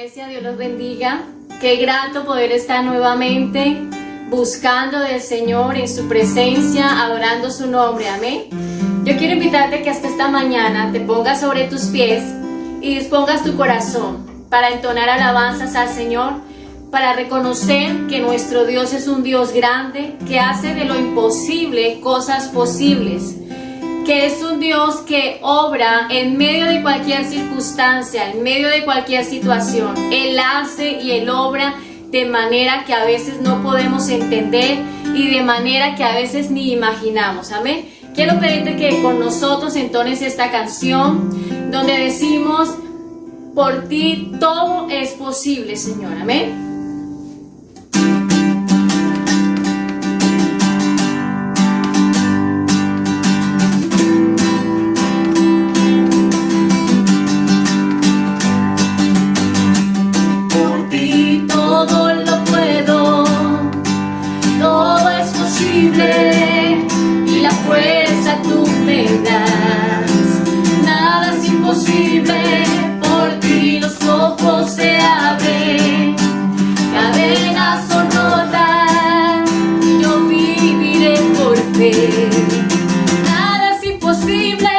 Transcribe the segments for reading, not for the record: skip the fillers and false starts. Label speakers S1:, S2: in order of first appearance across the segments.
S1: Iglesia, Dios los bendiga. Qué grato poder estar nuevamente buscando del Señor en su presencia, adorando su nombre. Amén. Yo quiero invitarte que hasta esta mañana te pongas sobre tus pies y dispongas tu corazón para entonar alabanzas al Señor, para reconocer que nuestro Dios es un Dios grande, que hace de lo imposible cosas posibles, que es un Dios que obra en medio de cualquier circunstancia, en medio de cualquier situación. Él hace y Él obra de manera que a veces no podemos entender y de manera que a veces ni imaginamos. Amén. Quiero pedirte que con nosotros entones esta canción donde decimos: por ti todo es posible, Señor. Amén.
S2: Y la fuerza tú me das, nada es imposible, por ti los ojos se abren, cadenas son rotas, yo viviré por fe, nada es imposible.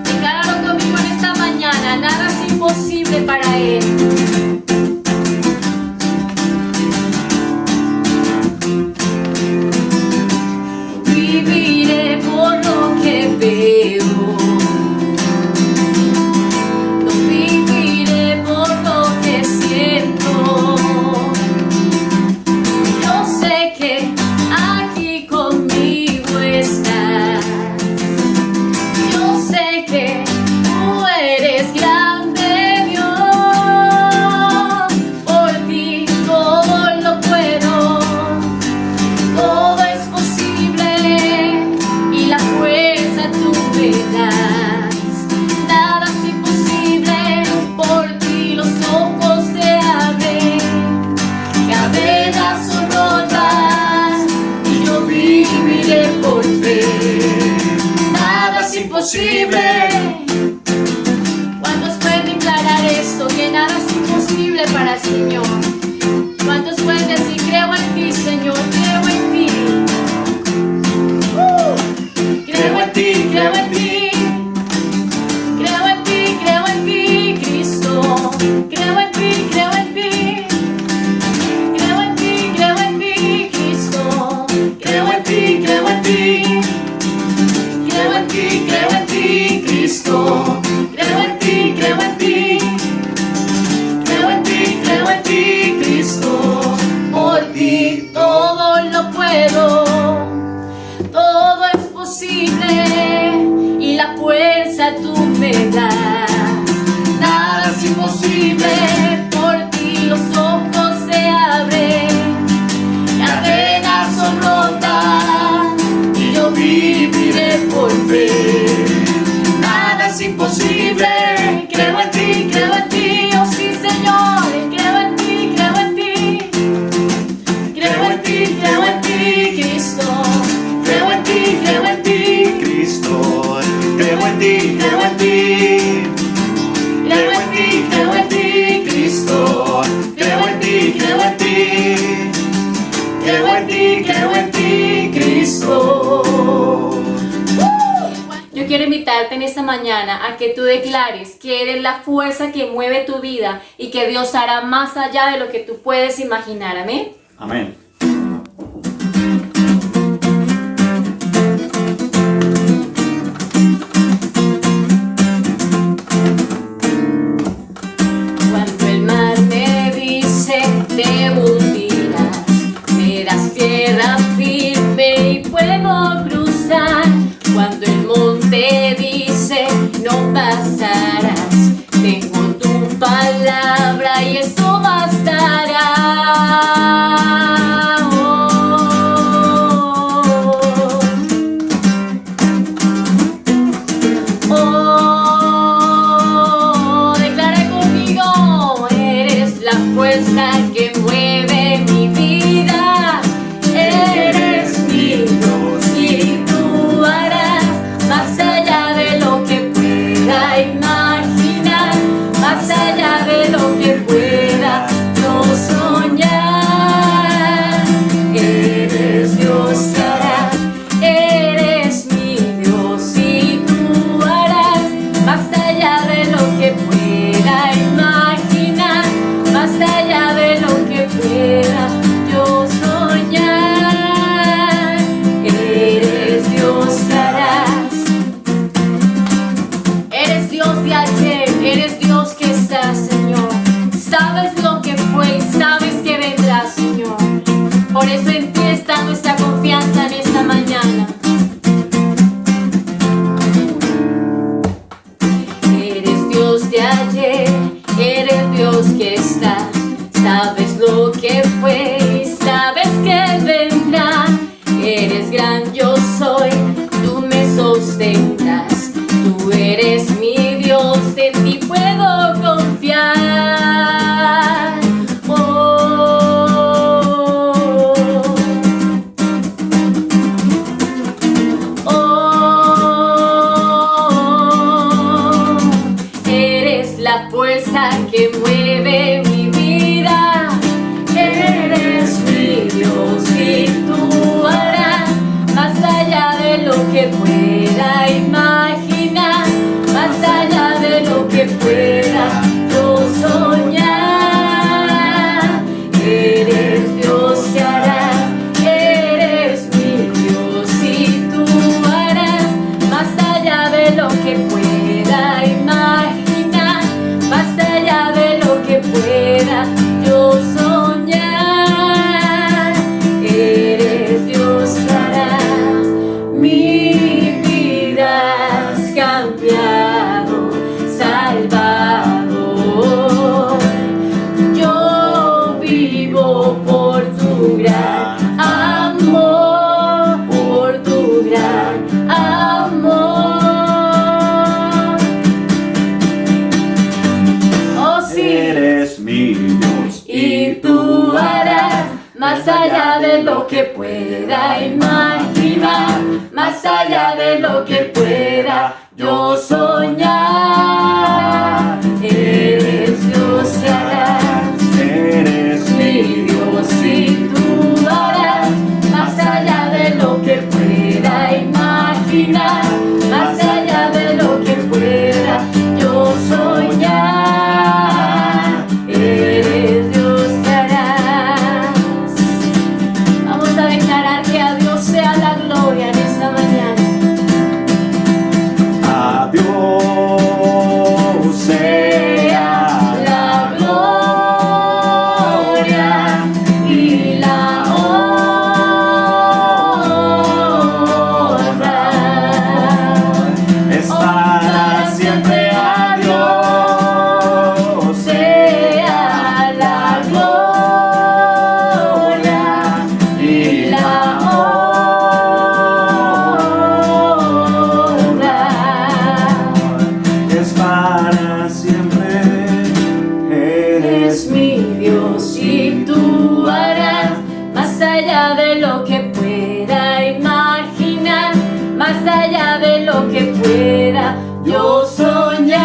S2: Decláralo conmigo en esta mañana, nada es imposible para Él. Viviré por lo que veo, no viviré por lo que siento. Yo sé que aquí conmigo estás, yo sé que tú eres grande, Dios. Por ti todo lo puedo, todo es posible. Y la fuerza tú me das, nada es imposible, por ti los ojos se abren, cadenas son rotas, y yo viviré por fe, nada es imposible. ¿Cuántos pueden declarar esto, que nada es imposible para el Señor? ¿Cuántos pueden decir: creo en ti, Señor, creo en ti? Creo en ti, creo en ti, creo en ti, creo en ti, Cristo. Creo en ti, creo en ti, creo en ti, creo en ti, Cristo. Creo en ti, creo en ti, creo en ti, creo en ti, Cristo. Creo en ti, creo en ti, creo en ti, creo en ti, Cristo. Por ti todo lo puedo, todo es posible, y la fuerza tú me das, nada es imposible, por ti los ojos se abren, cadenas son rotas, y yo viviré por fe, nada es imposible. Creo en ti, oh sí, Señor, creo en ti, creo en ti, creo en ti, creo en ti, Cristo. Creo en ti, creo en ti, Cristo. Creo en ti, creo en ti, creo en ti, creo en ti, Cristo. Creo en ti, creo en ti, creo en ti, creo en ti, Cristo.
S1: Yo quiero invitarte en esta mañana a que tú declares que eres la fuerza que mueve tu vida y que Dios hará más allá de lo que tú puedes imaginar. Amén.
S3: Amén.
S1: Cuando el mar me dice te hundirás, me das tierra firme y puedo cruzar. Cuando el monte dice no pasarás, tengo tu palabra y eso bastará. sustentas. Tú eres mi Dios, en ti puedo confiar. Eres la fuerza que mueve mi vida. Eres mi Dios y tú harás más allá de lo que pueda imaginar, más allá de lo que pueda yo soñar. Eres Dios y harás, eres mi Dios y tú harás más allá de lo que pueda imaginar, más allá de lo que pueda yo soñar. Eres Dios y harás, mi vida has cambiado, Salvador. Yo vivo por tu gran amor, por tu gran amor. Oh sí,
S3: Eres mi Dios
S1: y tú harás más allá de lo que pueda imaginar, más allá de lo que pueda yo soñar. Eres Dios y harás,
S3: eres
S1: mi Dios y tú harás más allá de lo que pueda imaginar, más allá de lo que pueda yo soñar. Eres Dios y harás. Vamos a declarar que a Dios sea la gloria en esta mañana.
S3: a Dios sea
S1: La gloria y la honra.
S3: es para siempre a Dios
S1: Sea la gloria y la honra.
S3: es para siempre.
S1: Eres mi Dios y tú harás más allá de lo que pueda imaginar, más allá de lo que pueda yo soñar.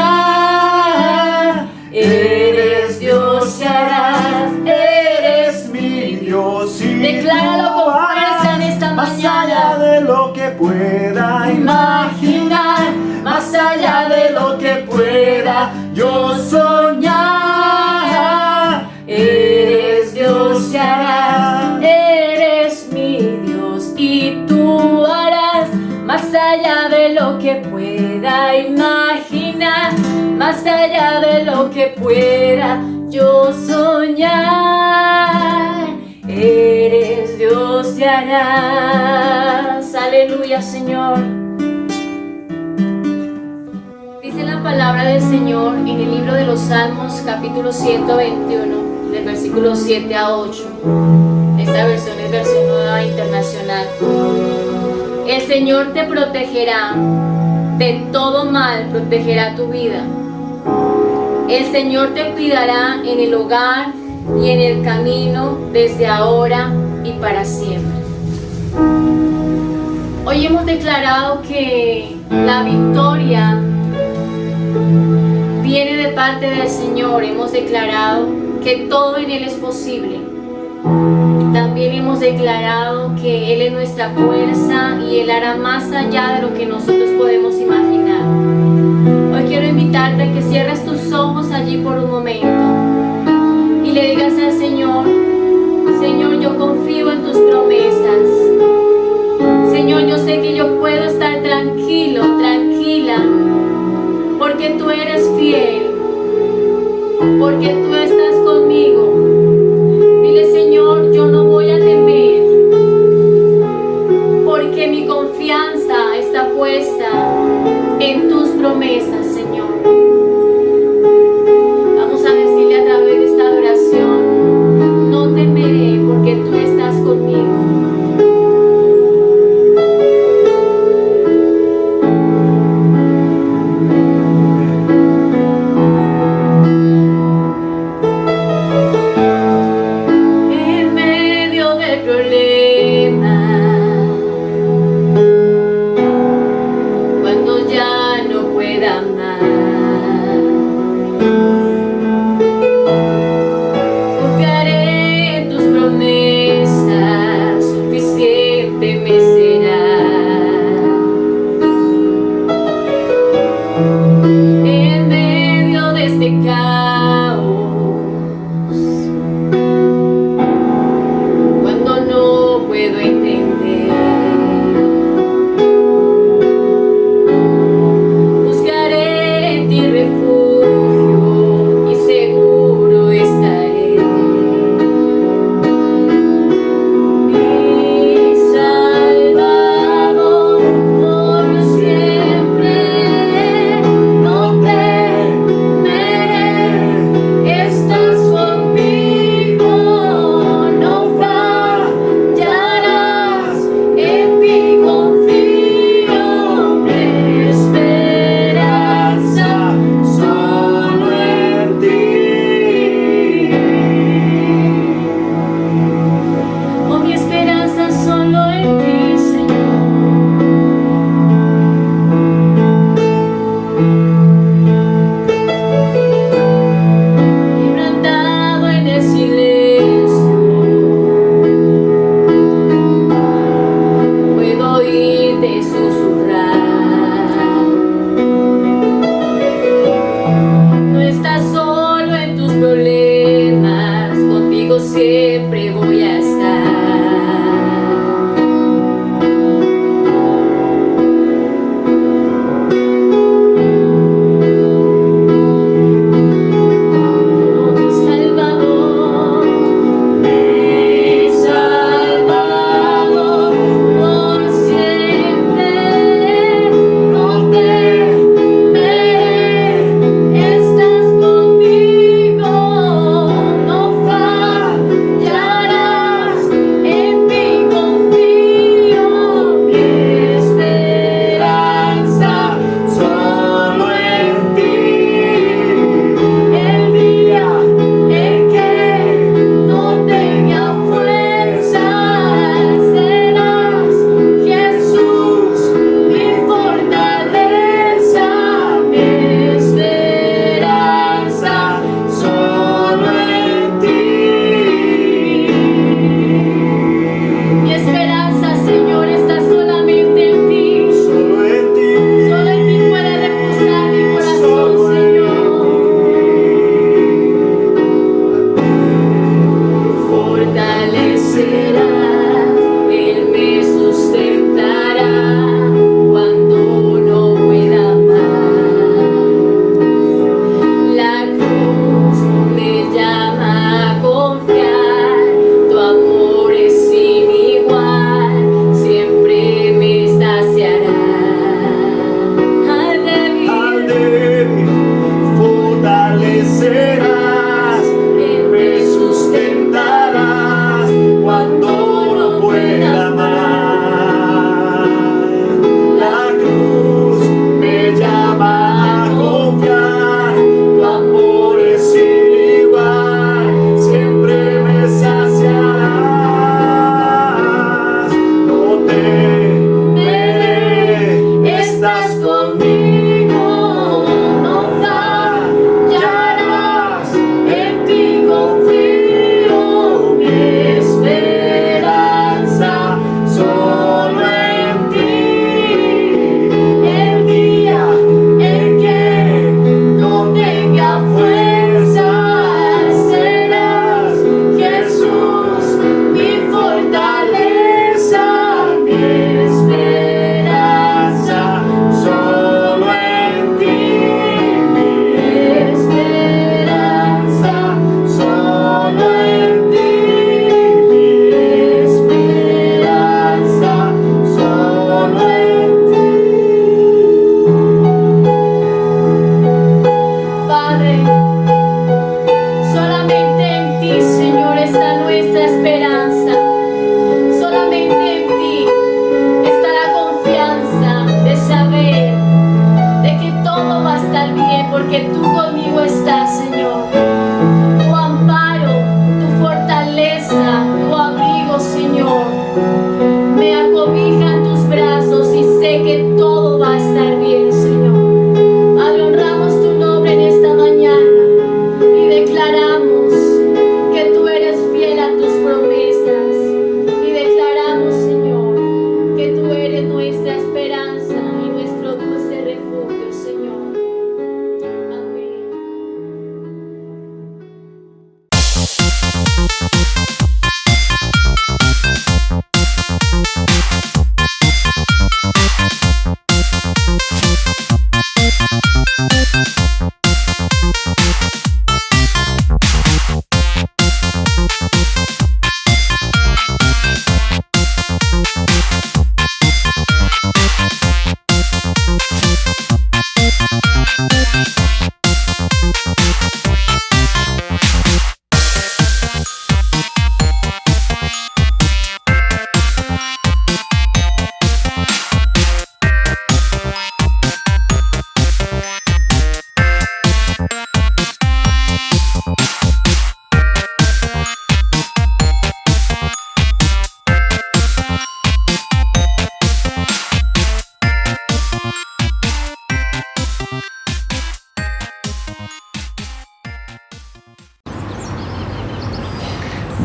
S1: Eres Dios y harás, eres
S3: mi Dios y
S1: Decláralo
S3: tú
S1: con
S3: harás
S1: fuerza en esta
S3: más
S1: mañana.
S3: allá de lo que pueda
S1: imaginar, más allá de lo que pueda yo soñar. Eres Dios y harás, eres mi Dios y tú harás más allá de lo que pueda imaginar, más allá de lo que pueda yo soñar. Eres Dios y harás. Aleluya, Señor. Dice la palabra del Señor en el libro de los Salmos, capítulo 121, del versículo 7 a 8. Esta versión es versión nueva internacional. El Señor te protegerá, de todo mal protegerá tu vida. El Señor te cuidará en el hogar y en el camino desde ahora y para siempre. Hoy hemos declarado que la victoria viene de parte del Señor. Hemos declarado que todo en Él es posible. También hemos declarado que Él es nuestra fuerza y Él hará más allá de lo que nosotros podemos imaginar. Hoy quiero invitarte a que cierres tus ojos allí por un momento y le digas al Señor: Señor, yo confío en tus promesas. Señor, yo sé que yo puedo estar tranquilo, tranquila, porque tú eres fiel, porque tú estás conmigo. Dile: Señor, yo no voy a temer, porque mi confianza está puesta en tus promesas, Señor. Vamos a decirle a través de esta adoración: no temeré, porque tú estás conmigo.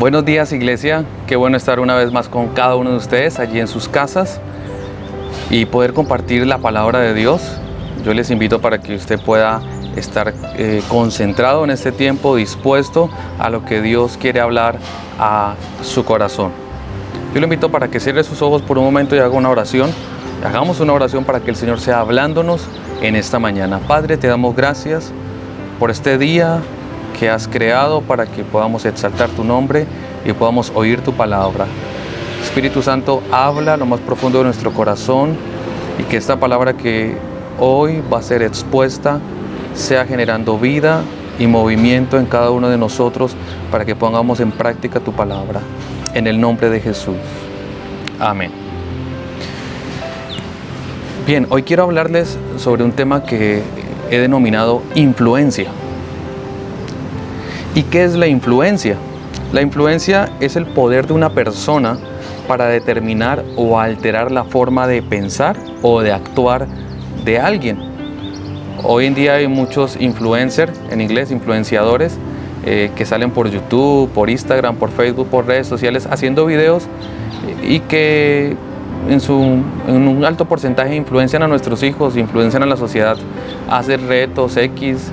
S4: Buenos días, iglesia. Qué bueno estar una vez más con cada uno de ustedes allí en sus casas y poder compartir la palabra de Dios. Yo les invito para que usted pueda estar concentrado en este tiempo, dispuesto a lo que Dios quiere hablar a su corazón. Yo le invito para que cierre sus ojos por un momento y haga una oración. Hagamos una oración para que el Señor sea hablándonos en esta mañana. Padre, te damos gracias por este día que has creado para que podamos exaltar tu nombre y podamos oír tu palabra. Espíritu Santo, habla lo más profundo de nuestro corazón y que esta palabra que hoy va a ser expuesta sea generando vida y movimiento en cada uno de nosotros para que pongamos en práctica tu palabra. En el nombre de Jesús. Amén. Bien, hoy quiero hablarles sobre un tema que he denominado influencia. ¿Y qué es la influencia? La influencia es el poder de una persona para determinar o alterar la forma de pensar o de actuar de alguien. Hoy en día hay muchos influencers, en inglés influenciadores, que salen por YouTube, por Instagram, por Facebook, por redes sociales haciendo videos y que en un alto porcentaje influencian a nuestros hijos, influencian a la sociedad a hacer retos X,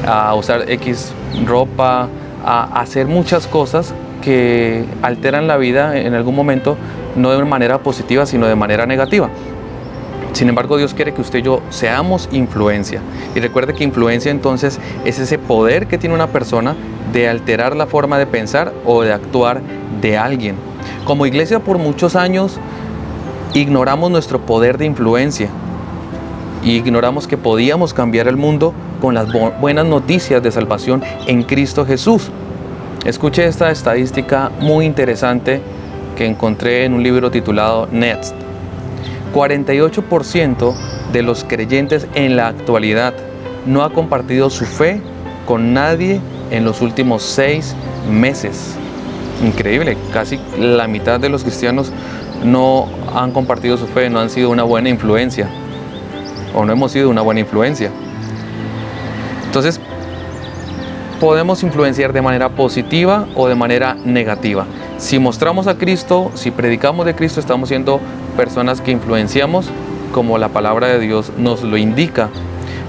S4: a usar X ropa, a hacer muchas cosas que alteran la vida en algún momento, no de manera positiva, sino de manera negativa. Sin embargo, Dios quiere que usted y yo seamos influencia. Y recuerde que influencia entonces es ese poder que tiene una persona de alterar la forma de pensar o de actuar de alguien. Como iglesia, por muchos años ignoramos nuestro poder de influencia y ignoramos que podíamos cambiar el mundo con las buenas noticias de salvación en Cristo Jesús. Escuche esta estadística muy interesante que encontré en un libro titulado Next. 48% de los creyentes en la actualidad no ha compartido su fe con nadie en los últimos 6 meses. Increíble, casi la mitad de los cristianos no han compartido su fe, no han sido una buena influencia o no hemos sido una buena influencia. Entonces, podemos influenciar de manera positiva o de manera negativa. Si mostramos a Cristo, si predicamos de Cristo, estamos siendo personas que influenciamos como la palabra de Dios nos lo indica.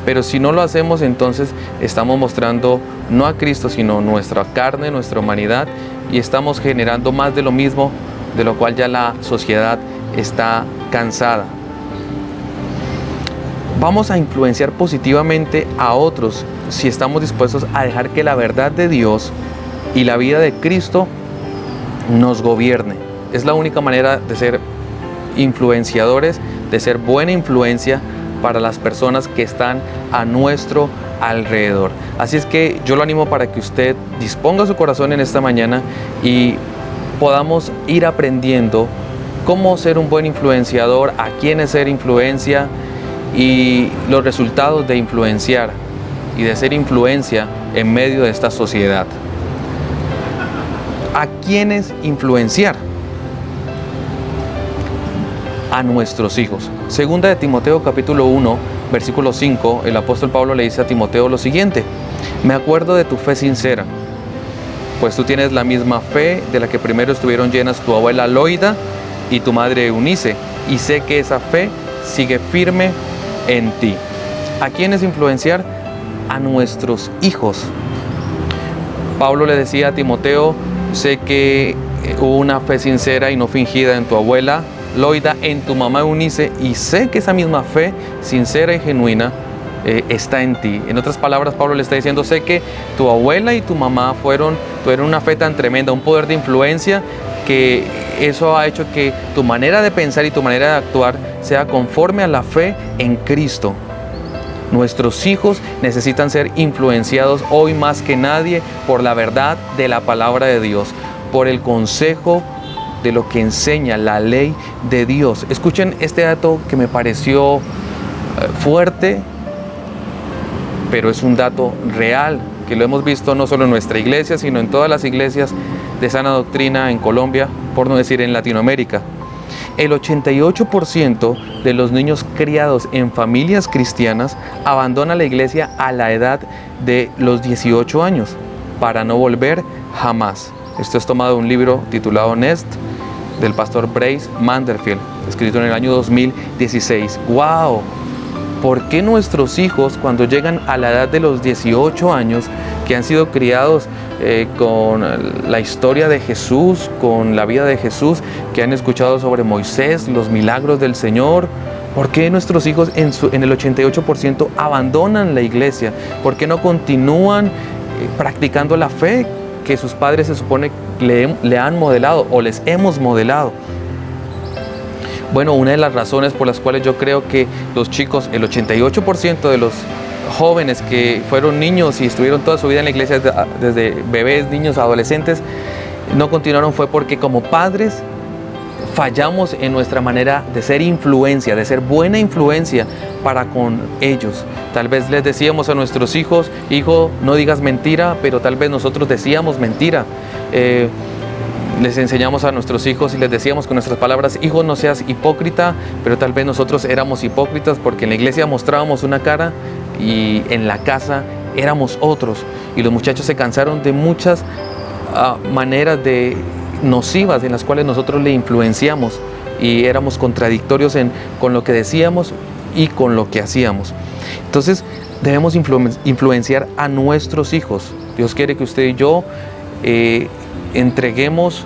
S4: Pero si no lo hacemos, entonces estamos mostrando no a Cristo, sino nuestra carne, nuestra humanidad, y estamos generando más de lo mismo, de lo cual ya la sociedad está cansada. Vamos a influenciar positivamente a otros si estamos dispuestos a dejar que la verdad de Dios y la vida de Cristo nos gobierne. Es la única manera de ser influenciadores, de ser buena influencia para las personas que están a nuestro alrededor. Así es que yo lo animo para que usted disponga su corazón en esta mañana y podamos ir aprendiendo cómo ser un buen influenciador, a quién es ser influencia y los resultados de influenciar y de ser influencia en medio de esta sociedad. ¿A quiénes influenciar? A nuestros hijos. Segunda de Timoteo capítulo 1, versículo 5, el apóstol Pablo le dice a Timoteo lo siguiente: me acuerdo de tu fe sincera, pues tú tienes la misma fe de la que primero estuvieron llenas tu abuela Loida y tu madre Eunice, y sé que esa fe sigue firme en ti. ¿A quiénes influenciar? A nuestros hijos. Pablo le decía a Timoteo: sé que hubo una fe sincera y no fingida en tu abuela Loida, en tu mamá Eunice, y sé que esa misma fe sincera y genuina está en ti. En otras palabras, Pablo le está diciendo: sé que tu abuela y tu mamá tuvieron una fe tan tremenda, un poder de influencia, que eso ha hecho que tu manera de pensar y tu manera de actuar sea conforme a la fe en Cristo. Nuestros hijos necesitan ser influenciados hoy más que nadie por la verdad de la palabra de Dios, por el consejo de lo que enseña la ley de Dios. Escuchen este dato que me pareció fuerte, pero es un dato real, que lo hemos visto no solo en nuestra iglesia, sino en todas las iglesias de sana doctrina en Colombia, por no decir en Latinoamérica. El 88% de los niños criados en familias cristianas abandona la iglesia a la edad de los 18 años. para no volver jamás. Esto es tomado de un libro titulado Nest, del pastor Brace Manderfield, escrito en el año 2016. ¡Wow! ¿Por qué nuestros hijos, cuando llegan a la edad de los 18 años, que han sido criados con la historia de Jesús, con la vida de Jesús, que han escuchado sobre Moisés, los milagros del Señor, por qué nuestros hijos en el 88% abandonan la iglesia? ¿Por qué no continúan practicando la fe que sus padres se supone le han modelado o les hemos modelado? Bueno, una de las razones por las cuales yo creo que los chicos, el 88% de los jóvenes que fueron niños y estuvieron toda su vida en la iglesia, desde bebés, niños, adolescentes, no continuaron, fue porque como padres fallamos en nuestra manera de ser influencia, de ser buena influencia para con ellos. Tal vez les decíamos a nuestros hijos: hijo, no digas mentira, pero tal vez nosotros decíamos mentira. Les enseñamos a nuestros hijos y les decíamos con nuestras palabras: hijo, no seas hipócrita, pero tal vez nosotros éramos hipócritas porque en la iglesia mostrábamos una cara y en la casa éramos otros. Y los muchachos se cansaron de muchas maneras nocivas en las cuales nosotros le influenciamos y éramos contradictorios con lo que decíamos y con lo que hacíamos. Entonces debemos influenciar a nuestros hijos. Dios quiere que usted y yo entreguemos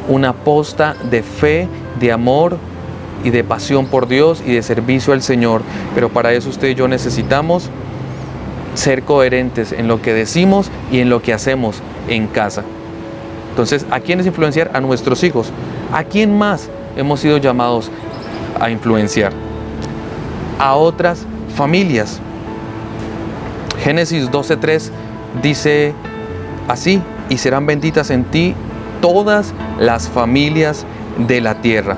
S4: una posta de fe, de amor y de pasión por Dios y de servicio al Señor. Pero para eso usted y yo necesitamos ser coherentes en lo que decimos y en lo que hacemos en casa. Entonces, ¿a quiénes influenciar? A nuestros hijos. ¿A quién más hemos sido llamados a influenciar? A otras familias. Génesis 12:3 dice así: y serán benditas en ti todas las familias de la tierra.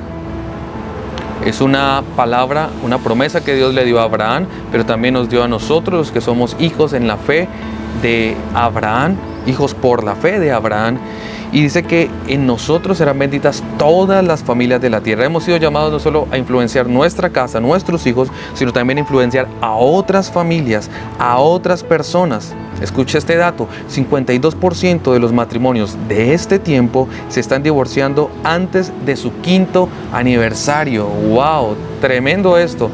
S4: Es una palabra, una promesa que Dios le dio a Abraham, pero también nos dio a nosotros, los que somos hijos en la fe de Abraham, hijos por la fe de Abraham. Y dice que en nosotros serán benditas todas las familias de la tierra. Hemos sido llamados no solo a influenciar nuestra casa, nuestros hijos, sino también a influenciar a otras familias, a otras personas. Escucha este dato: 52% de los matrimonios de este tiempo se están divorciando antes de su 5º aniversario. ¡Wow! Tremendo esto.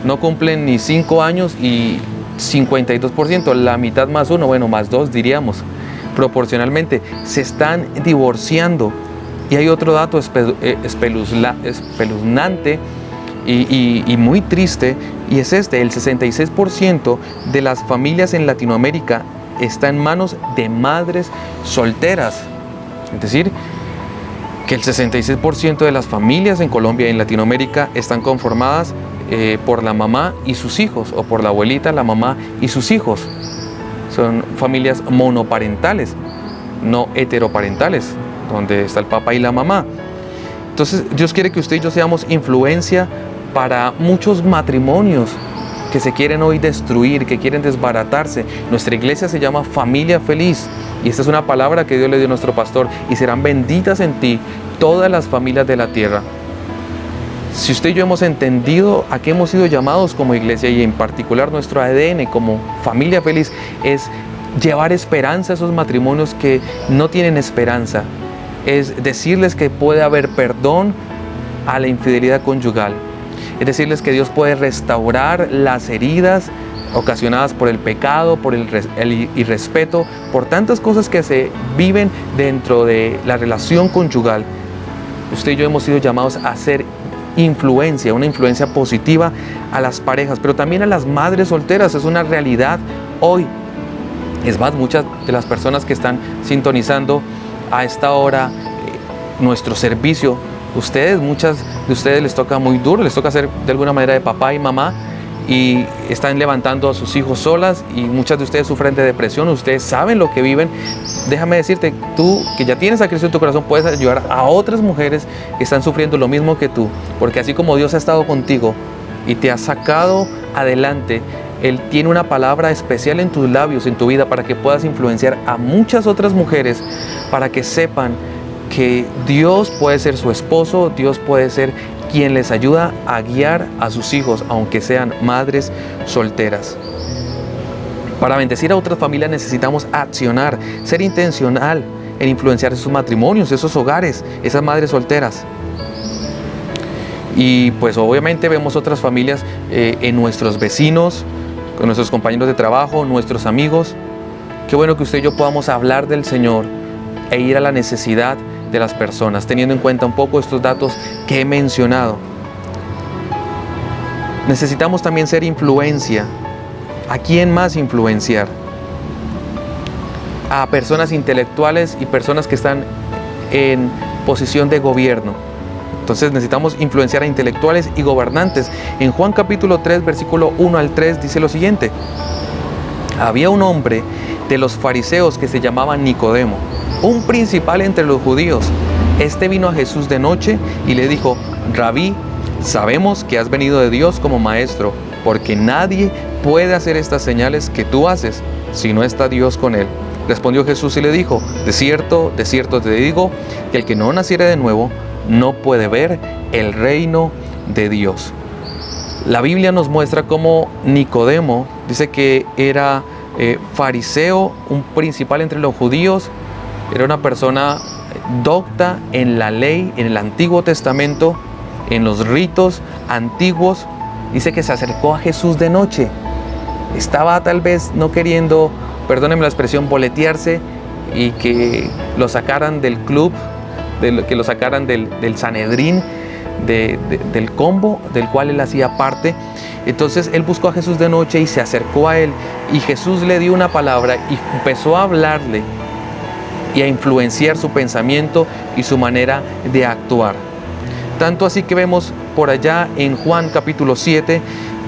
S4: No cumplen ni 5 años y 52%, la mitad más uno, bueno, más dos diríamos. Proporcionalmente se están divorciando. Y hay otro dato espeluznante y muy triste, y es este: el 66% de las familias en Latinoamérica está en manos de madres solteras. Es decir, que el 66% de las familias en Colombia y en Latinoamérica están conformadas por la mamá y sus hijos, o por la abuelita, la mamá y sus hijos. Son familias monoparentales, no heteroparentales, donde está el papá y la mamá. Entonces Dios quiere que usted y yo seamos influencia para muchos matrimonios que se quieren hoy destruir, que quieren desbaratarse. Nuestra iglesia se llama Familia Feliz, y esta es una palabra que Dios le dio a nuestro pastor: y serán benditas en ti todas las familias de la tierra. Si usted y yo hemos entendido a qué hemos sido llamados como iglesia, y en particular nuestro ADN como Familia Feliz es llevar esperanza a esos matrimonios que no tienen esperanza, es decirles que puede haber perdón a la infidelidad conyugal, es decirles que Dios puede restaurar las heridas ocasionadas por el pecado, por el irrespeto, por tantas cosas que se viven dentro de la relación conyugal. Usted y yo hemos sido llamados a ser influencia, una influencia positiva a las parejas, pero también a las madres solteras. Es una realidad hoy. Es más, muchas de las personas que están sintonizando a esta hora nuestro servicio, muchas de ustedes les toca muy duro, les toca ser de alguna manera de papá y mamá, y están levantando a sus hijos solas, y muchas de ustedes sufren de depresión. Ustedes saben lo que viven. Déjame decirte, tú que ya tienes a Cristo en tu corazón, puedes ayudar a otras mujeres que están sufriendo lo mismo que tú, porque así como Dios ha estado contigo y te ha sacado adelante, Él tiene una palabra especial en tus labios, en tu vida, para que puedas influenciar a muchas otras mujeres, para que sepan que Dios puede ser su esposo, Dios puede ser quien les ayuda a guiar a sus hijos, aunque sean madres solteras. Para bendecir a otras familias necesitamos accionar, ser intencional en influenciar esos matrimonios, esos hogares, esas madres solteras. Y pues obviamente vemos otras familias en nuestros vecinos, con nuestros compañeros de trabajo, nuestros amigos. Qué bueno que usted y yo podamos hablar del Señor e ir a la necesidad de las personas, teniendo en cuenta un poco estos datos que he mencionado. Necesitamos también ser influencia. ¿A quién más influenciar? A personas intelectuales y personas que están en posición de gobierno. Entonces necesitamos influenciar a intelectuales y gobernantes. En Juan capítulo 3, versículo 1 al 3 dice lo siguiente: había un hombre de los fariseos que se llamaba Nicodemo, un principal entre los judíos. Este vino a Jesús de noche y le dijo: Rabí, sabemos que has venido de Dios como maestro, porque nadie puede hacer estas señales que tú haces si no está Dios con él. Respondió Jesús y le dijo: de cierto te digo, que el que no naciere de nuevo no puede ver el reino de Dios. La Biblia nos muestra cómo Nicodemo, dice que era fariseo, un principal entre los judíos, era una persona docta en la ley, en el Antiguo Testamento, en los ritos antiguos. Dice que se acercó a Jesús de noche. Estaba tal vez no queriendo, perdónenme la expresión, boletearse y que lo sacaran del club, que lo sacaran del Sanedrín, del combo del cual él hacía parte. Entonces él buscó a Jesús de noche y se acercó a él, y Jesús le dio una palabra y empezó a hablarle y a influenciar su pensamiento y su manera de actuar. Tanto así que vemos por allá en Juan capítulo 7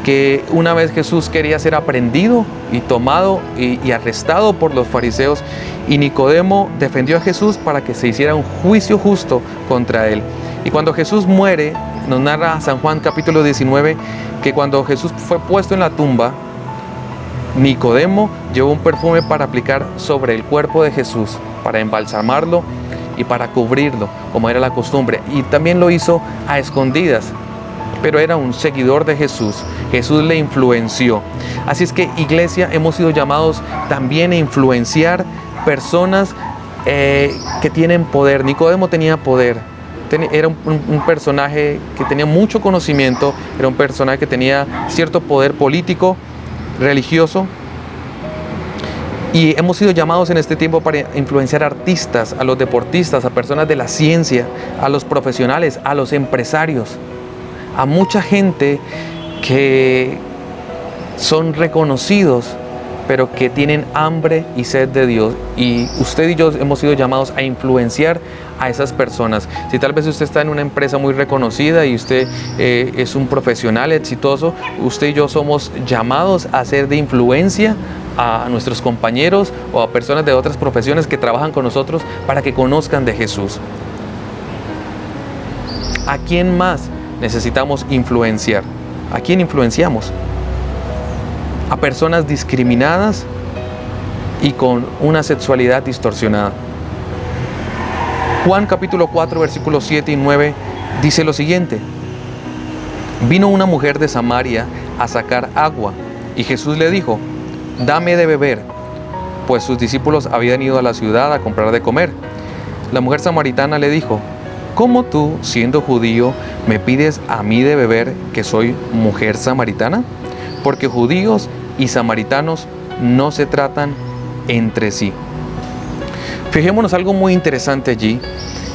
S4: que una vez Jesús quería ser aprehendido y tomado y arrestado por los fariseos, y Nicodemo defendió a Jesús para que se hiciera un juicio justo contra él. Y cuando Jesús muere, nos narra San Juan capítulo 19 que cuando Jesús fue puesto en la tumba, Nicodemo llevó un perfume para aplicar sobre el cuerpo de Jesús, para embalsamarlo y para cubrirlo, como era la costumbre. Y también lo hizo a escondidas, pero era un seguidor de Jesús. Jesús le influenció. Así es que, iglesia, hemos sido llamados también a influenciar personas que tienen poder. Nicodemo tenía poder. Era un personaje que tenía mucho conocimiento, era un personaje que tenía cierto poder político, religioso. Y hemos sido llamados en este tiempo para influenciar a artistas, a los deportistas, a personas de la ciencia, a los profesionales, a los empresarios, a mucha gente que son reconocidos, pero que tienen hambre y sed de Dios. Y usted y yo hemos sido llamados a influenciar a esas personas. Si tal vez usted está en una empresa muy reconocida y usted es un profesional exitoso, usted y yo somos llamados a ser de influencia a nuestros compañeros o a personas de otras profesiones que trabajan con nosotros para que conozcan de Jesús. ¿A quién más necesitamos influenciar? ¿A quién influenciamos? A personas discriminadas y con una sexualidad distorsionada. Juan capítulo 4 versículos 7 y 9 dice lo siguiente: vino una mujer de Samaria a sacar agua, y Jesús le dijo: dame de beber, pues sus discípulos habían ido a la ciudad a comprar de comer. La mujer samaritana le dijo: ¿cómo tú, siendo judío, me pides a mí de beber, que soy mujer samaritana? Porque judíos y samaritanos no se tratan entre sí. Fijémonos algo muy interesante allí,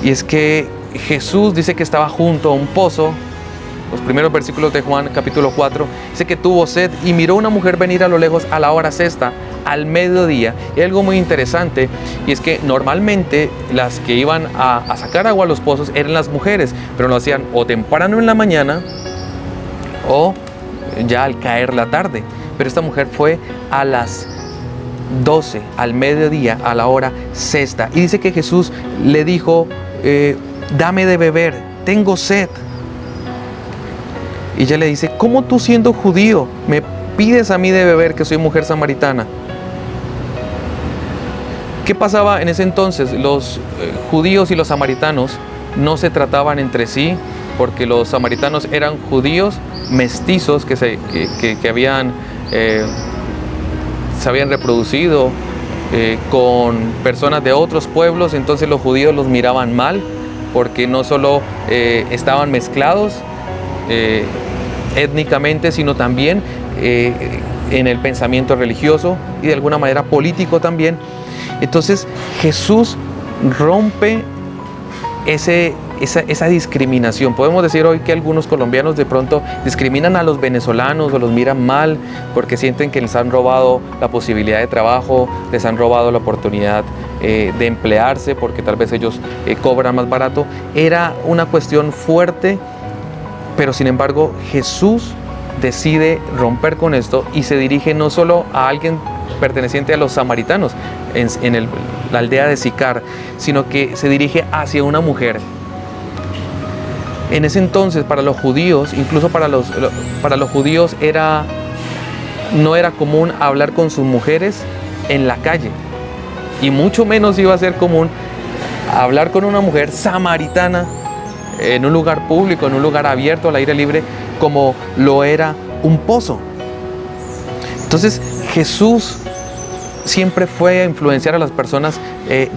S4: y es que Jesús dice que estaba junto a un pozo. Los primeros versículos de Juan capítulo 4 dice que tuvo sed y miró a una mujer venir a lo lejos a la hora sexta, al mediodía. Y algo muy interesante, y es que normalmente las que iban a sacar agua a los pozos eran las mujeres, pero lo hacían o temprano en la mañana o ya al caer la tarde. Pero esta mujer fue a las 12, al mediodía, a la hora sexta. Y dice que Jesús le dijo: dame de beber, tengo sed. Y ella le dice: ¿cómo tú, siendo judío, me pides a mí de beber, que soy mujer samaritana? ¿Qué pasaba en ese entonces? Los judíos y los samaritanos no se trataban entre sí, porque los samaritanos eran judíos mestizos que habían se habían reproducido con personas de otros pueblos, entonces los judíos los miraban mal, porque no solo estaban mezclados étnicamente, sino también en el pensamiento religioso y de alguna manera político también. Entonces Jesús rompe esa discriminación. Podemos decir hoy que algunos colombianos de pronto discriminan a los venezolanos o los miran mal porque sienten que les han robado la posibilidad de trabajo, les han robado la oportunidad de emplearse porque tal vez ellos cobran más barato. Era una cuestión fuerte, pero sin embargo Jesús decide romper con esto y se dirige no solo a alguien perteneciente a los samaritanos en la aldea de Sicar, sino que se dirige hacia una mujer. En ese entonces, para los judíos, incluso para los judíos no era común hablar con sus mujeres en la calle, y mucho menos iba a ser común hablar con una mujer samaritana en un lugar público, en un lugar abierto al aire libre, como lo era un pozo. Entonces Jesús siempre fue a influenciar a las personas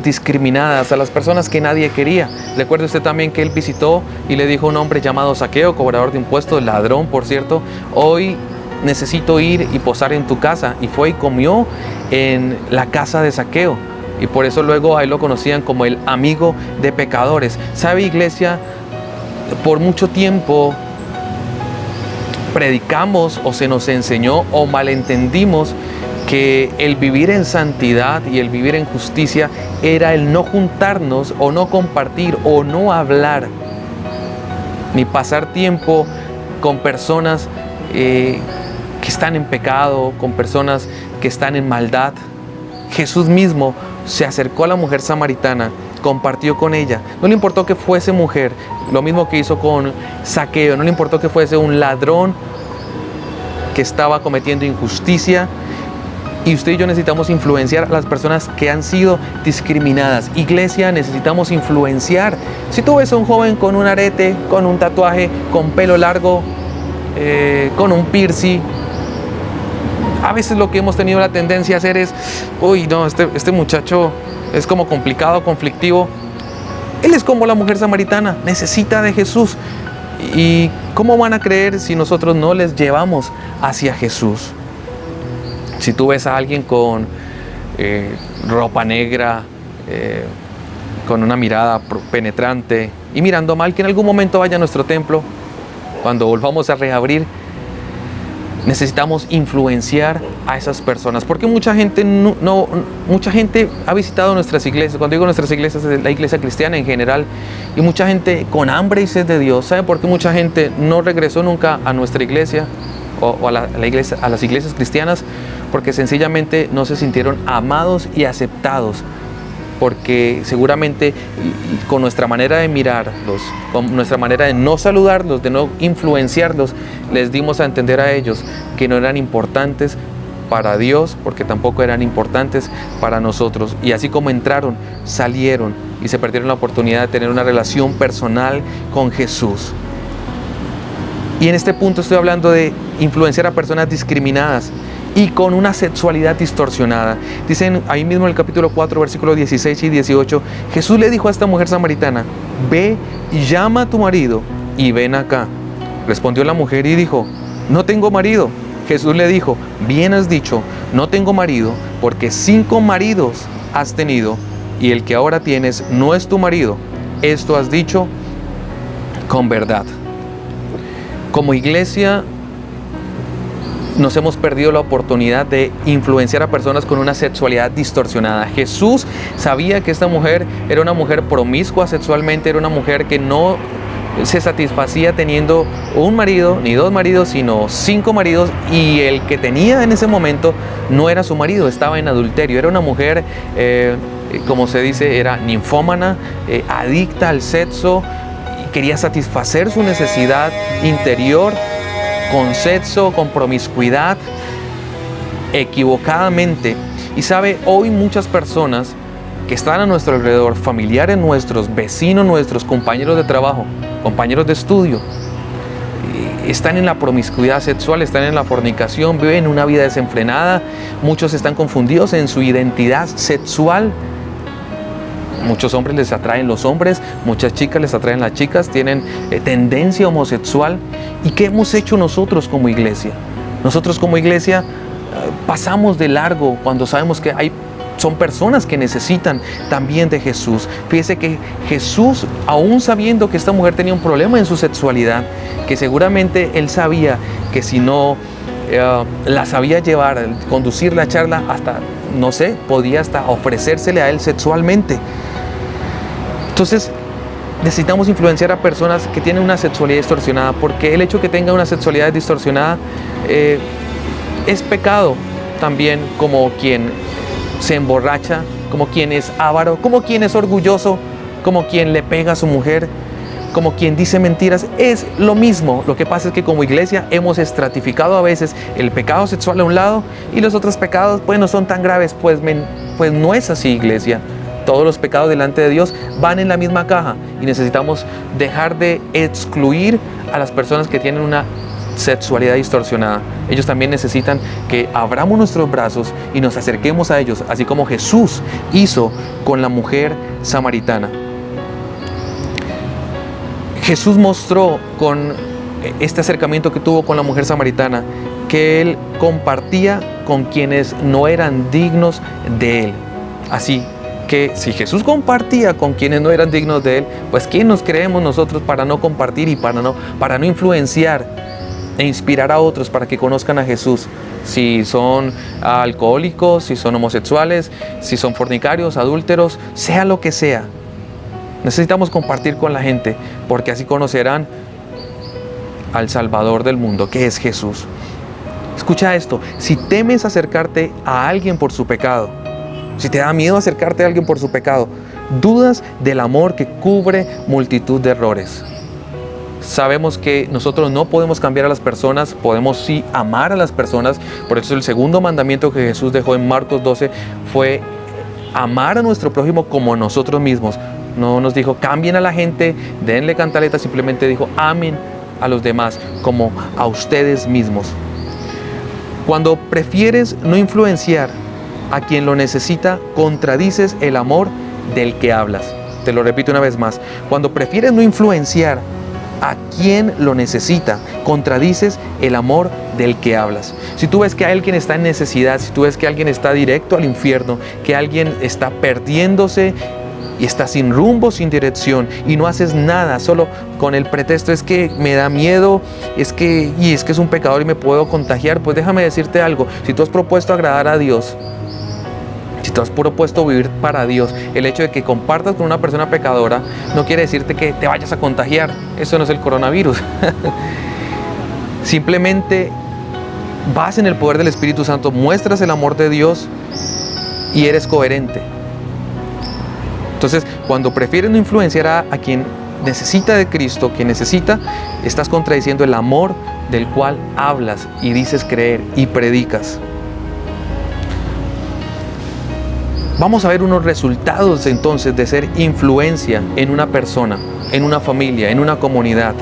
S4: discriminadas, a las personas que nadie quería. Recuerde usted también que él visitó y le dijo a un hombre llamado Zaqueo, cobrador de impuestos, ladrón por cierto: hoy necesito ir y posar en tu casa. Y fue y comió en la casa de Zaqueo, y por eso luego a él lo conocían como el amigo de pecadores. ¿Sabe, iglesia? Por mucho tiempo predicamos o se nos enseñó o malentendimos que el vivir en santidad y el vivir en justicia era el no juntarnos o no compartir o no hablar ni pasar tiempo con personas que están en pecado, con personas que están en maldad. Jesús mismo se acercó a la mujer samaritana, compartió con ella. No le importó que fuese mujer, lo mismo que hizo con Zaqueo. No le importó que fuese un ladrón que estaba cometiendo injusticia. Y usted y yo necesitamos influenciar a las personas que han sido discriminadas. Iglesia, necesitamos influenciar. Si tú ves a un joven con un arete, con un tatuaje, con pelo largo, con un piercing, a veces lo que hemos tenido la tendencia a hacer es: uy, no, este muchacho es como complicado, conflictivo. Él es como la mujer samaritana, necesita de Jesús. ¿Y cómo van a creer si nosotros no les llevamos hacia Jesús? Si tú ves a alguien con ropa negra, con una mirada penetrante y mirando mal, que en algún momento vaya a nuestro templo, cuando volvamos a reabrir, necesitamos influenciar a esas personas, porque mucha gente mucha gente ha visitado nuestras iglesias. Cuando digo nuestras iglesias, es la iglesia cristiana en general, y mucha gente con hambre y sed de Dios. ¿Sabe por qué mucha gente no regresó nunca a nuestra iglesia o a las iglesias cristianas? Porque sencillamente no se sintieron amados y aceptados, porque seguramente con nuestra manera de mirarlos, con nuestra manera de no saludarlos, de no influenciarlos, les dimos a entender a ellos que no eran importantes para Dios, porque tampoco eran importantes para nosotros. Y así como entraron, salieron y se perdieron la oportunidad de tener una relación personal con Jesús. Y en este punto estoy hablando de influenciar a personas discriminadas y con una sexualidad distorsionada. Dicen ahí mismo en el capítulo 4, versículos 16 y 18, Jesús le dijo a esta mujer samaritana: ve y llama a tu marido y ven acá. Respondió la mujer y dijo: no tengo marido. Jesús le dijo: bien has dicho, no tengo marido, porque 5 maridos has tenido, y el que ahora tienes no es tu marido. Esto has dicho con verdad. Como iglesia nos hemos perdido la oportunidad de influenciar a personas con una sexualidad distorsionada. Jesús sabía que esta mujer era una mujer promiscua sexualmente, era una mujer que no se satisfacía teniendo un marido, ni 2 maridos, sino 5 maridos, y el que tenía en ese momento no era su marido, estaba en adulterio. Era una mujer, como se dice, era ninfómana, adicta al sexo, y quería satisfacer su necesidad interior con sexo, con promiscuidad, equivocadamente. Y sabe, hoy muchas personas que están a nuestro alrededor, familiares nuestros, vecinos nuestros, compañeros de trabajo, compañeros de estudio, están en la promiscuidad sexual, están en la fornicación, viven una vida desenfrenada. Muchos están confundidos en su identidad sexual. Muchos hombres les atraen los hombres, muchas chicas les atraen las chicas, tienen tendencia homosexual. ¿Y qué hemos hecho nosotros como iglesia? Nosotros como iglesia pasamos de largo cuando sabemos que son personas que necesitan también de Jesús. Fíjese que Jesús, aún sabiendo que esta mujer tenía un problema en su sexualidad, que seguramente él sabía que si no la sabía llevar, conducir la charla, hasta, no sé, podía hasta ofrecérsele a él sexualmente. Entonces, necesitamos influenciar a personas que tienen una sexualidad distorsionada, porque el hecho que tenga una sexualidad distorsionada es pecado también, como quien se emborracha, como quien es avaro, como quien es orgulloso, como quien le pega a su mujer, como quien dice mentiras. Es lo mismo. Lo que pasa es que como iglesia hemos estratificado a veces el pecado sexual a un lado y los otros pecados pues no son tan graves. Pues no es así, iglesia. Todos los pecados delante de Dios van en la misma caja y necesitamos dejar de excluir a las personas que tienen una sexualidad distorsionada. Ellos también necesitan que abramos nuestros brazos y nos acerquemos a ellos, así como Jesús hizo con la mujer samaritana. Jesús mostró con este acercamiento que tuvo con la mujer samaritana que Él compartía con quienes no eran dignos de Él. Así que si Jesús compartía con quienes no eran dignos de Él, pues ¿quién nos creemos nosotros para no compartir y para no influenciar e inspirar a otros para que conozcan a Jesús? Si son alcohólicos, si son homosexuales, si son fornicarios, adúlteros, sea lo que sea. Necesitamos compartir con la gente, porque así conocerán al Salvador del mundo, que es Jesús. Escucha esto: si temes acercarte a alguien por su pecado, si te da miedo acercarte a alguien por su pecado, dudas del amor que cubre multitud de errores. Sabemos que nosotros no podemos cambiar a las personas, podemos sí amar a las personas. Por eso el segundo mandamiento que Jesús dejó en Marcos 12 fue amar a nuestro prójimo como nosotros mismos. No nos dijo cambien a la gente, denle cantaleta, simplemente dijo amen a los demás como a ustedes mismos. Cuando prefieres no influenciar a quien lo necesita, contradices el amor del que hablas. Te lo repito una vez más: cuando prefieres no influenciar a quien lo necesita, contradices el amor del que hablas. Si tú ves que alguien está en necesidad, si tú ves que alguien está directo al infierno, que alguien está perdiéndose y está sin rumbo, sin dirección, y no haces nada, solo con el pretexto es que me da miedo, es que es un pecador y me puedo contagiar, pues déjame decirte algo: si tú has propuesto agradar a Dios, si tú has propuesto vivir para Dios, el hecho de que compartas con una persona pecadora no quiere decirte que te vayas a contagiar. Eso no es el coronavirus. Simplemente vas en el poder del Espíritu Santo, muestras el amor de Dios y eres coherente. Entonces, cuando prefieres no influenciar a quien necesita de Cristo, quien necesita, estás contradiciendo el amor del cual hablas y dices creer y predicas. Vamos a ver unos resultados entonces de ser influencia en una persona, en una familia, en una comunidad.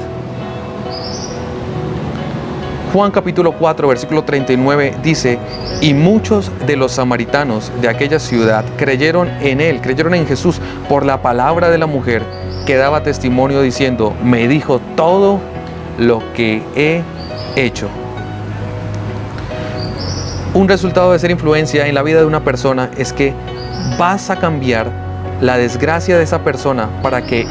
S4: Juan capítulo 4, versículo 39 dice: y muchos de los samaritanos de aquella ciudad creyeron en Él, creyeron en Jesús por la palabra de la mujer que daba testimonio diciendo: me dijo todo lo que he hecho. Un resultado de ser influencia en la vida de una persona es que vas a cambiar la desgracia de esa persona para que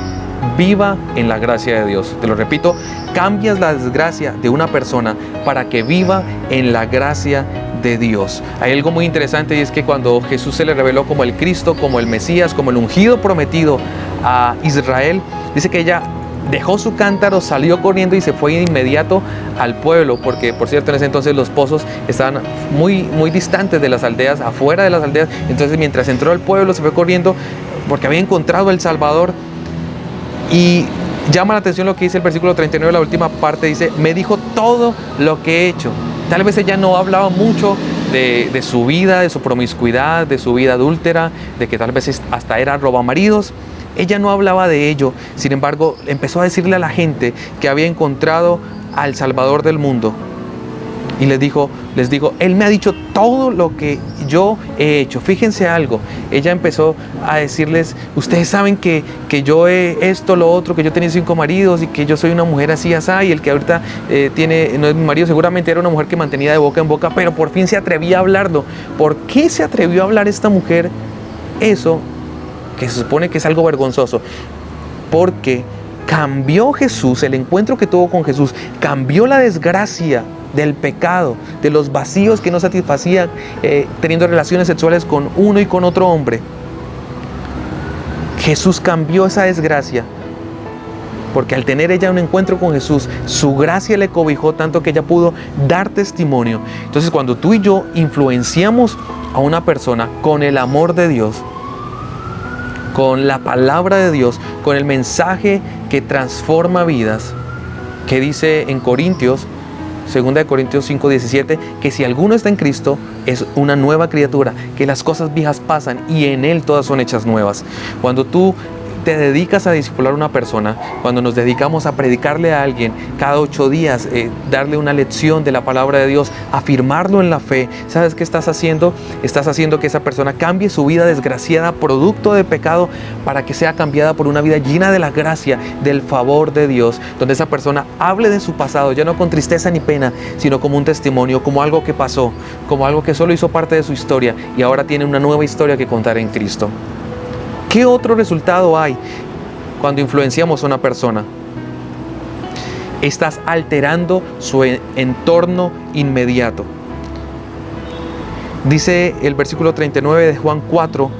S4: viva en la gracia de Dios. Te lo repito: cambias la desgracia de una persona para que viva en la gracia de Dios. Hay algo muy interesante, y es que cuando Jesús se le reveló como el Cristo, como el Mesías, como el ungido prometido a Israel, dice que ella dejó su cántaro, salió corriendo y se fue de inmediato al pueblo, porque por cierto en ese entonces los pozos estaban muy distantes de las aldeas, afuera de las aldeas. Entonces mientras entró al pueblo se fue corriendo porque había encontrado al Salvador. Y llama la atención lo que dice el versículo 39, la última parte, dice: me dijo todo lo que he hecho. Tal vez ella no hablaba mucho de su vida, de su promiscuidad, de su vida adúltera, de que tal vez hasta era robamaridos. Ella no hablaba de ello. Sin embargo, empezó a decirle a la gente que había encontrado al Salvador del mundo. Y les dijo, Él me ha dicho todo lo que yo he hecho. Fíjense algo, ella empezó a decirles, ustedes saben que yo he esto, lo otro, que yo tenía 5 maridos y que yo soy una mujer así, así, y el que ahorita no es mi marido, seguramente era una mujer que mantenía de boca en boca, pero por fin se atrevía a hablarlo. ¿Por qué se atrevió a hablar esta mujer eso, que se supone que es algo vergonzoso? Porque cambió Jesús, el encuentro que tuvo con Jesús, cambió la desgracia del pecado, de los vacíos que no satisfacían teniendo relaciones sexuales con uno y con otro hombre. Jesús cambió esa desgracia, porque al tener ella un encuentro con Jesús, su gracia le cobijó tanto que ella pudo dar testimonio. Entonces, cuando tú y yo influenciamos a una persona con el amor de Dios, con la palabra de Dios, con el mensaje que transforma vidas, que dice en Corintios, 2 Corintios 5:17, que si alguno está en Cristo, es una nueva criatura, que las cosas viejas pasan y en Él todas son hechas nuevas. Cuando tú te dedicas a discipular a una persona, cuando nos dedicamos a predicarle a alguien cada 8 días, darle una lección de la palabra de Dios, afirmarlo en la fe, ¿sabes qué estás haciendo? Estás haciendo que esa persona cambie su vida desgraciada, producto de pecado, para que sea cambiada por una vida llena de la gracia, del favor de Dios, donde esa persona hable de su pasado, ya no con tristeza ni pena, sino como un testimonio, como algo que pasó, como algo que solo hizo parte de su historia y ahora tiene una nueva historia que contar en Cristo. ¿Qué otro resultado hay cuando influenciamos a una persona? Estás alterando su entorno inmediato. Dice el versículo 39 de Juan 4,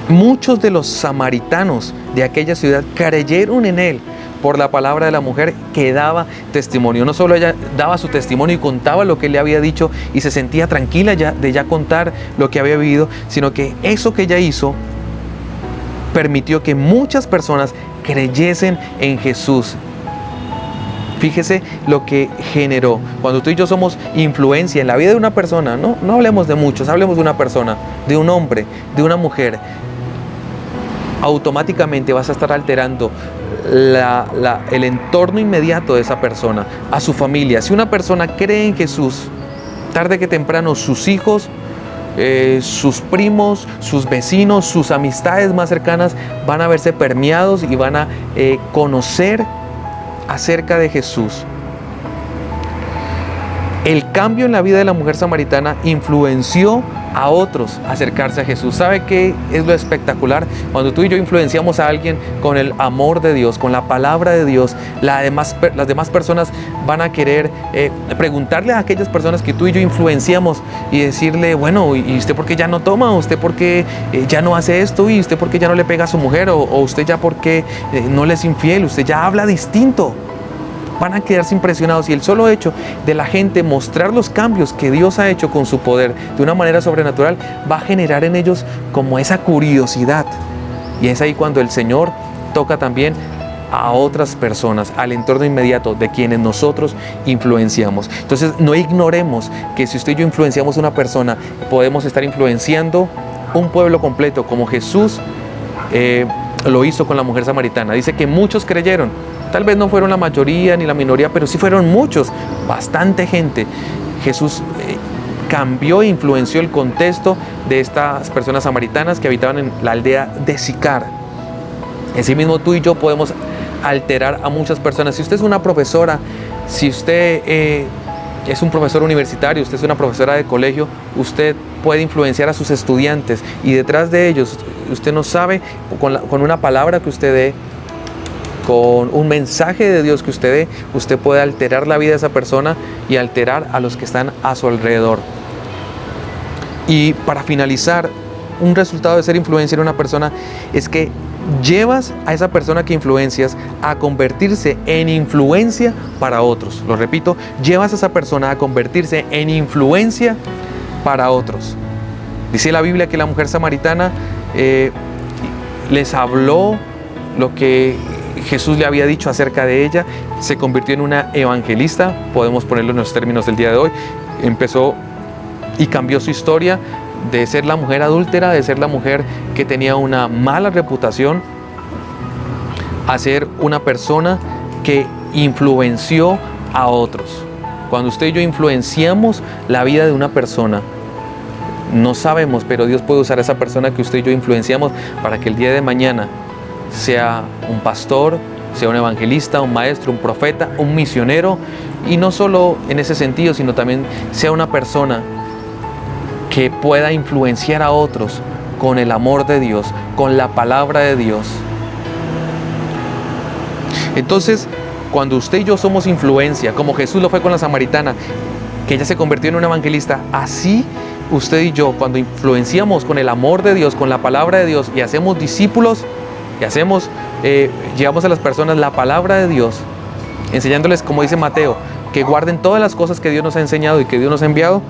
S4: muchos de los samaritanos de aquella ciudad creyeron en Él por la palabra de la mujer que daba testimonio. No solo ella daba su testimonio y contaba lo que Él le había dicho y se sentía tranquila de ya contar lo que había vivido, sino que eso que ella hizo permitió que muchas personas creyesen en Jesús. Fíjese lo que generó. Cuando tú y yo somos influencia en la vida de una persona, no hablemos de muchos, hablemos de una persona, de un hombre, de una mujer, automáticamente vas a estar alterando el entorno inmediato de esa persona, a su familia. Si una persona cree en Jesús, tarde que temprano sus hijos, sus primos, sus vecinos, sus amistades más cercanas van a verse permeados y van a conocer acerca de Jesús. El cambio en la vida de la mujer samaritana influenció a otros a acercarse a Jesús. ¿Sabe qué es lo espectacular? Cuando tú y yo influenciamos a alguien con el amor de Dios, con la palabra de Dios, las demás personas van a querer preguntarle a aquellas personas que tú y yo influenciamos y decirle, bueno, ¿y usted por qué ya no toma? ¿Usted por qué ya no hace esto? ¿Y usted por qué ya no le pega a su mujer? ¿O usted ya por qué no le es infiel? Usted ya habla distinto. Van a quedarse impresionados, y el solo hecho de la gente mostrar los cambios que Dios ha hecho con su poder de una manera sobrenatural va a generar en ellos como esa curiosidad, y es ahí cuando el Señor toca también a otras personas, al entorno inmediato de quienes nosotros influenciamos. Entonces no ignoremos que si usted y yo influenciamos a una persona, podemos estar influenciando un pueblo completo, como Jesús lo hizo con la mujer samaritana. Dice que muchos creyeron. Tal vez no fueron la mayoría ni la minoría, pero sí fueron muchos, bastante gente. Jesús cambió e influenció el contexto de estas personas samaritanas que habitaban en la aldea de Sicar. Asimismo, tú y yo podemos alterar a muchas personas. Si usted es una profesora, si usted es un profesor universitario, usted es una profesora de colegio, usted puede influenciar a sus estudiantes, y detrás de ellos, usted no sabe, con una palabra que usted dé, con un mensaje de Dios que usted dé, usted puede alterar la vida de esa persona y alterar a los que están a su alrededor. Y para finalizar, un resultado de ser influencer en una persona es que llevas a esa persona que influencias a convertirse en influencia para otros. Lo repito, llevas a esa persona a convertirse en influencia para otros. Dice la Biblia que la mujer samaritana les habló lo que Jesús le había dicho acerca de ella, se convirtió en una evangelista, podemos ponerlo en los términos del día de hoy. Empezó y cambió su historia de ser la mujer adúltera, de ser la mujer que tenía una mala reputación, a ser una persona que influenció a otros. Cuando usted y yo influenciamos la vida de una persona, no sabemos, pero Dios puede usar a esa persona que usted y yo influenciamos para que el día de mañana sea un pastor, sea un evangelista, un maestro, un profeta, un misionero, y no solo en ese sentido, sino también sea una persona que pueda influenciar a otros con el amor de Dios, con la palabra de Dios. Entonces, cuando usted y yo somos influencia, como Jesús lo fue con la samaritana, que ella se convirtió en una evangelista, así usted y yo, cuando influenciamos con el amor de Dios, con la palabra de Dios, y hacemos discípulos, y llevamos a las personas la palabra de Dios, enseñándoles, como dice Mateo, que guarden todas las cosas que Dios nos ha enseñado y que Dios nos ha enviado,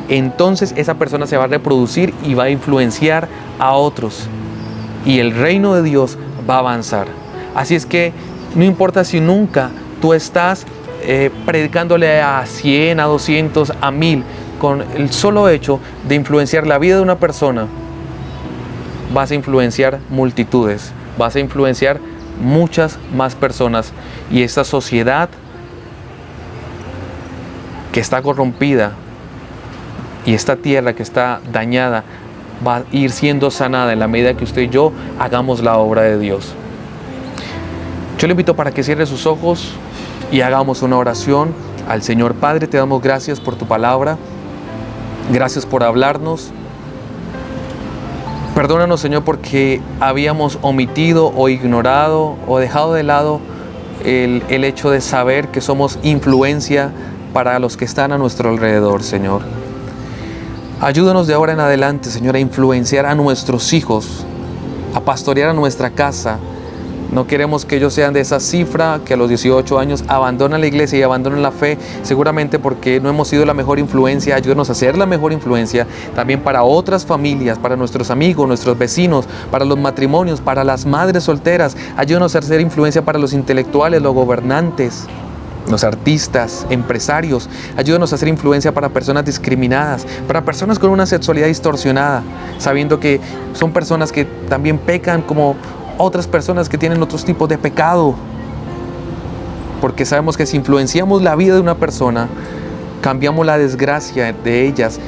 S4: entonces esa persona se va a reproducir y va a influenciar a otros, y el reino de Dios va a avanzar. Así es que no importa si nunca tú estás predicándole a 100, a 200, a 1000, con el solo hecho de influenciar la vida de una persona, vas a influenciar multitudes, vas a influenciar muchas más personas, y esta sociedad que está corrompida y esta tierra que está dañada va a ir siendo sanada en la medida que usted y yo hagamos la obra de Dios. Yo le invito para que cierre sus ojos y hagamos una oración al Señor. Padre, te damos gracias por tu palabra, gracias por hablarnos. Perdónanos, Señor, porque habíamos omitido o ignorado o dejado de lado el hecho de saber que somos influencia para los que están a nuestro alrededor, Señor. Ayúdanos de ahora en adelante, Señor, a influenciar a nuestros hijos, a pastorear a nuestra casa. No queremos que ellos sean de esa cifra que a los 18 años abandonan la iglesia y abandonan la fe, seguramente porque no hemos sido la mejor influencia. Ayúdanos a ser la mejor influencia también para otras familias, para nuestros amigos, nuestros vecinos, para los matrimonios, para las madres solteras. Ayúdanos a ser influencia para los intelectuales, los gobernantes, los artistas, empresarios. Ayúdanos a hacer influencia para personas discriminadas, para personas con una sexualidad distorsionada, sabiendo que son personas que también pecan como otras personas que tienen otros tipos de pecado, porque sabemos que si influenciamos la vida de una persona, cambiamos la desgracia de ellas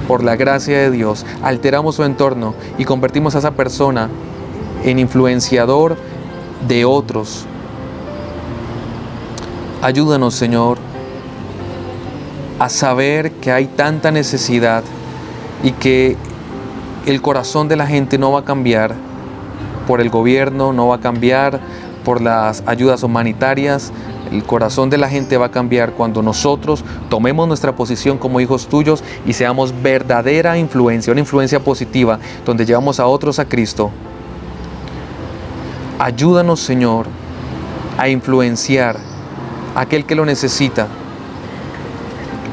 S4: por la gracia de Dios, alteramos su entorno y convertimos a esa persona en influenciador de otros. Ayúdanos, Señor, a saber que hay tanta necesidad y que el corazón de la gente no va a cambiar por el gobierno, no va a cambiar por las ayudas humanitarias. El corazón de la gente va a cambiar cuando nosotros tomemos nuestra posición como hijos tuyos y seamos verdadera influencia, una influencia positiva, donde llevamos a otros a Cristo. Ayúdanos, Señor, a influenciar a aquel que lo necesita,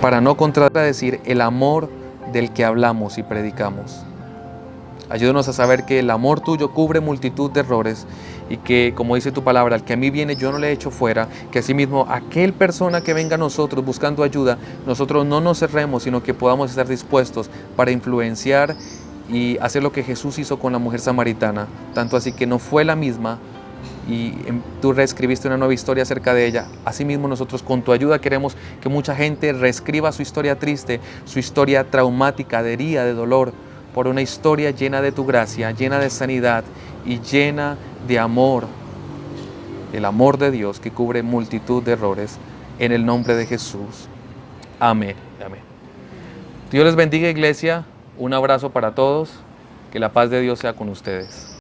S4: para no contradecir el amor del que hablamos y predicamos. Ayúdanos a saber que el amor tuyo cubre multitud de errores y que, como dice tu palabra, al que a mí viene yo no le echo fuera, que asimismo aquel persona que venga a nosotros buscando ayuda, nosotros no nos cerremos, sino que podamos estar dispuestos para influenciar y hacer lo que Jesús hizo con la mujer samaritana, tanto así que no fue la misma y tú reescribiste una nueva historia acerca de ella. Asimismo nosotros con tu ayuda queremos que mucha gente reescriba su historia triste, su historia traumática, de herida, de dolor, por una historia llena de tu gracia, llena de sanidad y llena de amor, el amor de Dios que cubre multitud de errores, en el nombre de Jesús. Amén. Amén. Dios les bendiga, iglesia. Un abrazo para todos. Que la paz de Dios sea con ustedes.